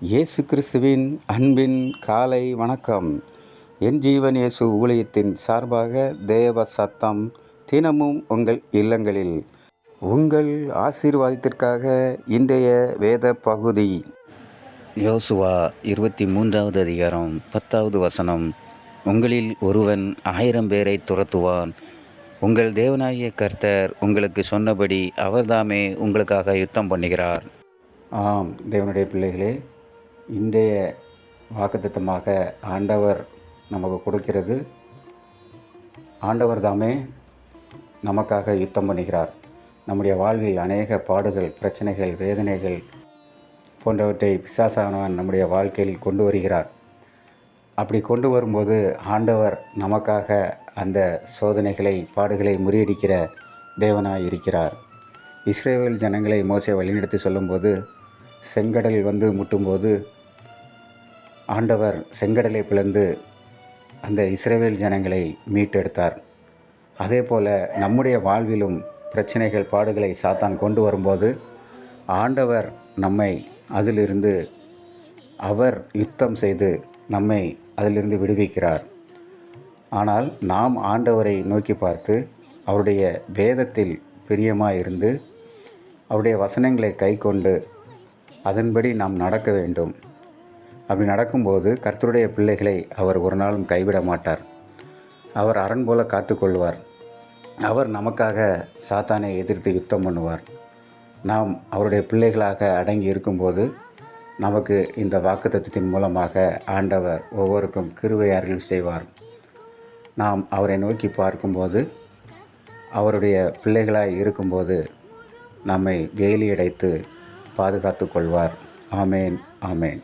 இயேசு கிறிஸ்துவின் அன்பின் காலை வணக்கம். என் ஜீவன் இயேசு ஊழியத்தின் சார்பாக தேவ சத்தம் தினமும் உங்கள் இல்லங்களில் உங்கள் ஆசீர்வாதத்திற்காக இன்றைய வேத பகுதி யோசுவா 23வது அதிகாரம் 10வது வசனம். உங்களில் ஒருவன் 1000 பேரை துரத்துவான். உங்கள் தேவனாகிய கர்த்தர் உங்களுக்கு சொன்னபடி அவர்தாமே உங்களுக்காக யுத்தம் பண்ணுகிறார். ஆம், தேவனுடைய பிள்ளைகளே, இன்றைய வாக்குத்தத்தமாக ஆண்டவர் நமக்கு கொடுக்கிறது, ஆண்டவர் தாமே நமக்காக யுத்தம் பண்ணுகிறார். நம்முடைய வாழ்வில் அநேக பாடுகள், பிரச்சனைகள், வேதனைகள் போன்றவற்றை பிசாசானவன் நம்முடைய வாழ்க்கையில் கொண்டு வருகிறார். அப்படி கொண்டு வரும்போது ஆண்டவர் நமக்காக அந்த சோதனைகளை, பாடுகளை முறியடிக்கிற தேவனாய் இருக்கிறார். இஸ்ரவேல் ஜனங்களை மோசே வழிநடத்தி சொல்லும்போது, செங்கடல் வந்து முட்டும்போது ஆண்டவர் செங்கடலை பிளந்து அந்த இஸ்ரவேல் ஜனங்களை மீட்டெடுத்தார். அதே போல் நம்முடைய வாழ்விலும் பிரச்சனைகள், பாடுகளை சாத்தான் கொண்டு வரும்போது ஆண்டவர் நம்மை அதிலிருந்து அவர் யுத்தம் செய்து நம்மை அதிலிருந்து விடுவிக்கிறார். ஆனால் நாம் ஆண்டவரை நோக்கி பார்த்து அவருடைய வேதத்தில் பிரியமாக இருந்து அவருடைய வசனங்களை கை கொண்டு அதன்படி நாம் நடக்க வேண்டும். அப்படி நடக்கும்போது கர்த்தருடைய பிள்ளைகளை அவர் ஒரு நாளும் கைவிட மாட்டார். அவர் அரண் போல காத்துக்கொள்வார். அவர் நமக்காக சாத்தானை எதிர்த்து யுத்தம் பண்ணுவார். நாம் அவருடைய பிள்ளைகளாக அடங்கி இருக்கும்போது நமக்கு இந்த வாக்குத்தத்தத்தின் மூலமாக ஆண்டவர் ஒவ்வொருக்கும் கிருபை அருள் செய்வார். நாம் அவரை நோக்கி பார்க்கும்போது, அவருடைய பிள்ளைகளாய் இருக்கும்போது நம்மை வேலியடைத்து பாதுகாத்து கொள்வார். ஆமேன், ஆமேன்.